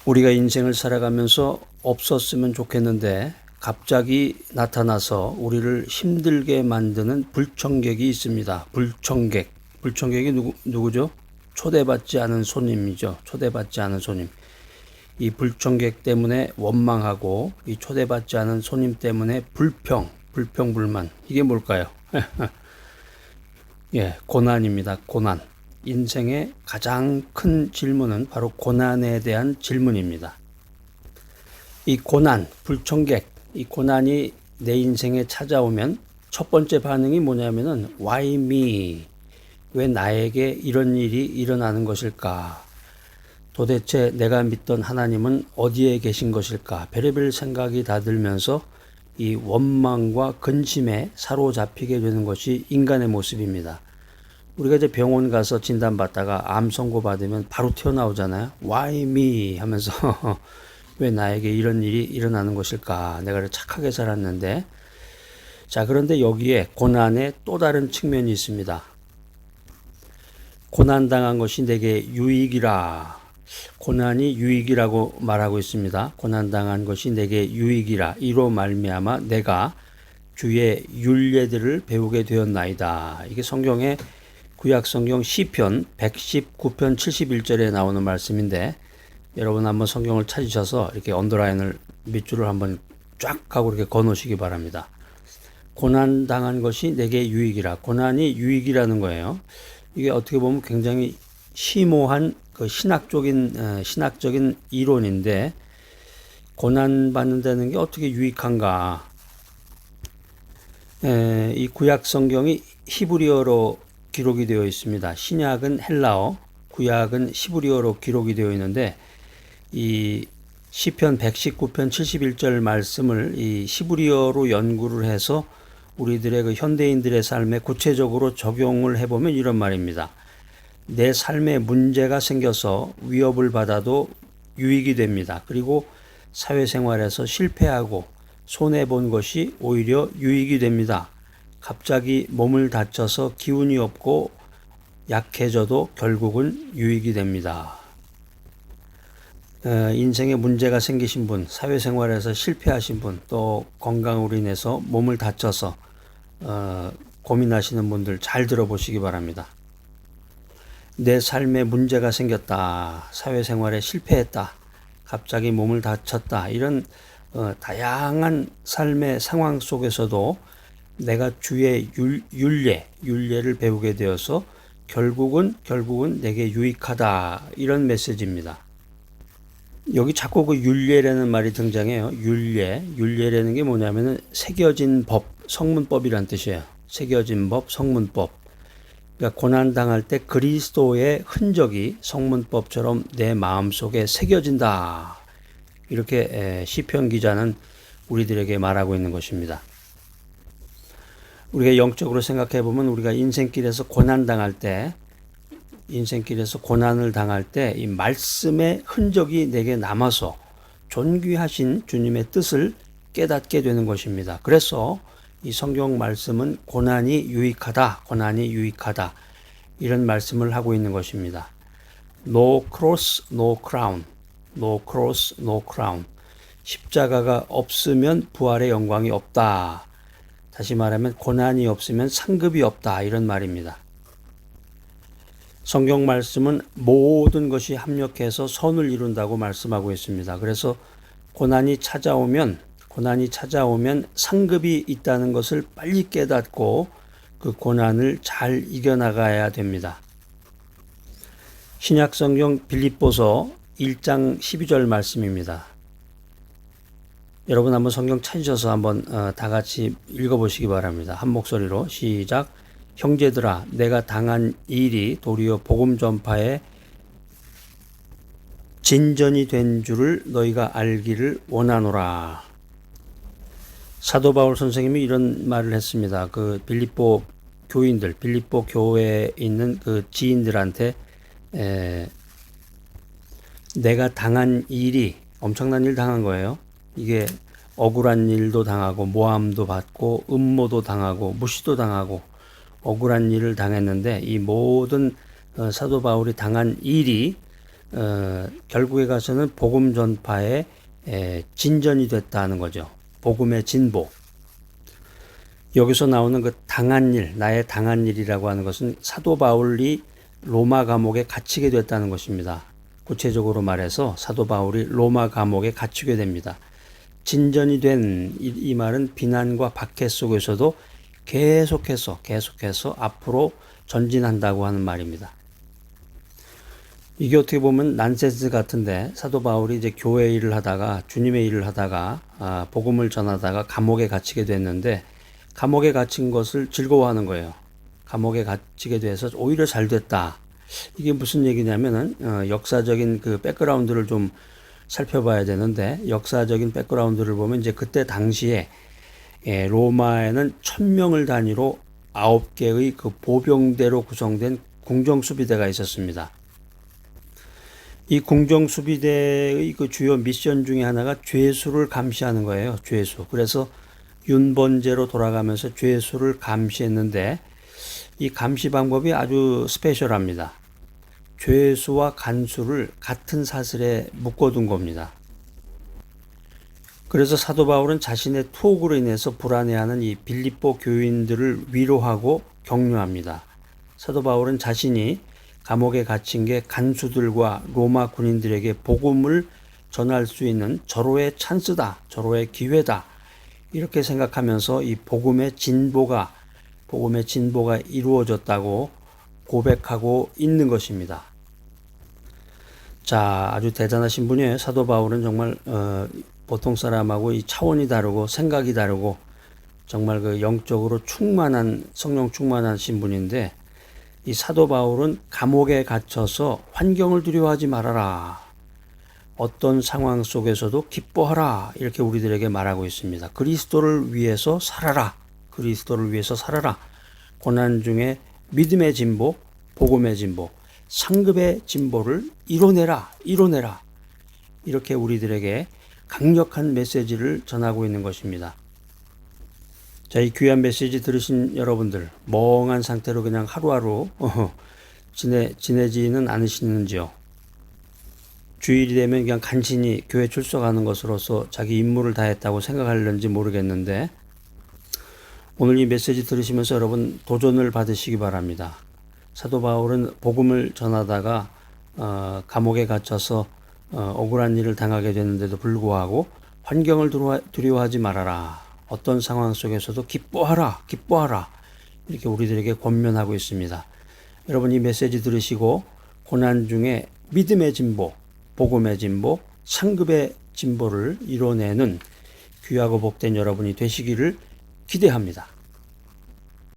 우리가 인생을 살아가면서 없었으면 좋겠는데 갑자기 나타나서 우리를 힘들게 만드는 불청객이 있습니다. 불청객. 불청객이 누구죠? 초대받지 않은 손님이죠. 초대받지 않은 손님. 이 불청객 때문에 원망하고 이 초대받지 않은 손님 때문에 불평불만. 이게 뭘까요? 예, 고난입니다. 고난. 인생의 가장 큰 질문은 바로 고난에 대한 질문입니다. 이 고난, 불청객, 이 고난이 내 인생에 찾아오면 첫 번째 반응이 뭐냐면은 Why me? 왜 나에게 이런 일이 일어나는 것일까? 도대체 내가 믿던 하나님은 어디에 계신 것일까? 별의별 생각이 다 들면서 이 원망과 근심에 사로잡히게 되는 것이 인간의 모습입니다. 우리가 이제 병원 가서 진단받다가 암 선고 받으면 바로 튀어나오잖아요. Why me? 하면서 왜 나에게 이런 일이 일어나는 것일까? 내가 착하게 살았는데. 자, 그런데 여기에 고난의 또 다른 측면이 있습니다. 고난당한 것이 내게 유익이라. 고난이 유익이라고 말하고 있습니다. 고난당한 것이 내게 유익이라. 이로 말미암아 내가 주의 율례들을 배우게 되었나이다. 이게 성경의 구약성경 시편 119편 71절에 나오는 말씀인데, 여러분 한번 성경을 찾으셔서 이렇게 언더라인을 밑줄을 한번 쫙 하고 이렇게 거놓으시기 바랍니다. 고난당한 것이 내게 유익이라. 고난이 유익이라는 거예요. 이게 어떻게 보면 굉장히 심오한 그 신학적인 이론인데, 고난받는다는 게 어떻게 유익한가. 이 구약 성경이 히브리어로 기록이 되어 있습니다. 신약은 헬라어, 구약은 히브리어로 기록이 되어 있는데, 이 시편 119편 71절 말씀을 이 히브리어로 연구를 해서 우리들의 그 현대인들의 삶에 구체적으로 적용을 해보면 이런 말입니다. 내 삶에 문제가 생겨서 위협을 받아도 유익이 됩니다. 그리고 사회생활에서 실패하고 손해본 것이 오히려 유익이 됩니다. 갑자기 몸을 다쳐서 기운이 없고 약해져도 결국은 유익이 됩니다. 인생에 문제가 생기신 분, 사회생활에서 실패하신 분, 또 건강으로 인해서 몸을 다쳐서 고민하시는 분들 잘 들어보시기 바랍니다. 내 삶에 문제가 생겼다, 사회생활에 실패했다, 갑자기 몸을 다쳤다, 이런 다양한 삶의 상황 속에서도 내가 주의 율례를 배우게 되어서 결국은 내게 유익하다, 이런 메시지입니다. 여기 자꾸 그 율례라는 말이 등장해요. 율례라는 게 뭐냐면은 새겨진 법, 성문법이란 뜻이에요. 새겨진 법, 성문법. 그러니까 고난 당할 때 그리스도의 흔적이 성문법처럼 내 마음속에 새겨진다. 이렇게 시편 기자는 우리들에게 말하고 있는 것입니다. 우리가 영적으로 생각해 보면 우리가 인생길에서 고난을 당할 때 이 말씀의 흔적이 내게 남아서 존귀하신 주님의 뜻을 깨닫게 되는 것입니다. 그래서 이 성경 말씀은 고난이 유익하다, 이런 말씀을 하고 있는 것입니다. No cross, no crown. No cross, no crown. 십자가가 없으면 부활의 영광이 없다. 다시 말하면 고난이 없으면 상급이 없다, 이런 말입니다. 성경 말씀은 모든 것이 합력해서 선을 이룬다고 말씀하고 있습니다. 그래서 고난이 찾아오면 상급이 있다는 것을 빨리 깨닫고 그 고난을 잘 이겨나가야 됩니다. 신약 성경 빌립보서 1장 12절 말씀입니다. 여러분 한번 성경 찾으셔서 한번 다 같이 읽어보시기 바랍니다. 한 목소리로 시작. 형제들아, 내가 당한 일이 도리어 복음 전파에 진전이 된 줄을 너희가 알기를 원하노라. 사도 바울 선생님이 이런 말을 했습니다. 그 빌립보 교회에 있는 그 지인들한테 내가 당한 일이, 엄청난 일 당한 거예요. 이게 억울한 일도 당하고 모함도 받고 음모도 당하고 무시도 당하고 억울한 일을 당했는데, 이 모든 사도 바울이 당한 일이 결국에 가서는 복음 전파의 진전이 됐다는 거죠. 복음의 진보. 여기서 나오는 그 당한 일, 나의 당한 일이라고 하는 것은 사도 바울이 로마 감옥에 갇히게 됐다는 것입니다. 구체적으로 말해서 사도 바울이 로마 감옥에 갇히게 됩니다. 진전이 된 이 말은 비난과 박해 속에서도 계속해서 앞으로 전진한다고 하는 말입니다. 이게 어떻게 보면 난센스 같은데, 사도 바울이 이제 교회 일을 하다가, 주님의 일을 하다가, 복음을 전하다가 감옥에 갇히게 됐는데, 감옥에 갇힌 것을 즐거워하는 거예요. 감옥에 갇히게 돼서 오히려 잘 됐다. 이게 무슨 얘기냐면은, 역사적인 그 백그라운드를 좀 살펴봐야 되는데, 역사적인 백그라운드를 보면 이제 그때 당시에 로마에는 1000명을 단위로 9개의 그 보병대로 구성된 궁정수비대가 있었습니다. 이 궁정수비대의 그 주요 미션 중에 하나가 죄수를 감시하는 거예요. 죄수. 그래서 윤번제로 돌아가면서 죄수를 감시했는데, 이 감시 방법이 아주 스페셜합니다. 죄수와 간수를 같은 사슬에 묶어둔 겁니다. 그래서 사도 바울은 자신의 투옥으로 인해서 불안해하는 이 빌립보 교인들을 위로하고 격려합니다. 사도 바울은 자신이 감옥에 갇힌 게 간수들과 로마 군인들에게 복음을 전할 수 있는 절호의 찬스다, 절호의 기회다, 이렇게 생각하면서 이 복음의 진보가 이루어졌다고 고백하고 있는 것입니다. 자, 아주 대단하신 분이에요. 사도 바울은 정말 보통 사람하고 이 차원이 다르고 생각이 다르고 정말 그 영적으로 성령 충만하신 분인데, 이 사도 바울은 감옥에 갇혀서 환경을 두려워하지 말아라, 어떤 상황 속에서도 기뻐하라, 이렇게 우리들에게 말하고 있습니다. 그리스도를 위해서 살아라. 고난 중에 믿음의 진보, 복음의 진보, 상급의 진보를 이뤄내라. 이렇게 우리들에게 강력한 메시지를 전하고 있는 것입니다. 자, 이 귀한 메시지 들으신 여러분들, 멍한 상태로 그냥 하루하루 지내지는 않으시는지요? 주일이 되면 그냥 간신히 교회 출석하는 것으로서 자기 임무를 다했다고 생각하려는지 모르겠는데, 오늘 이 메시지 들으시면서 여러분 도전을 받으시기 바랍니다. 사도 바울은 복음을 전하다가 감옥에 갇혀서 억울한 일을 당하게 됐는데도 불구하고 환경을 두려워하지 말아라, 어떤 상황 속에서도 기뻐하라, 이렇게 우리들에게 권면하고 있습니다. 여러분 이 메시지 들으시고 고난 중에 믿음의 진보, 복음의 진보, 상급의 진보를 이뤄내는 귀하고 복된 여러분이 되시기를 기대합니다.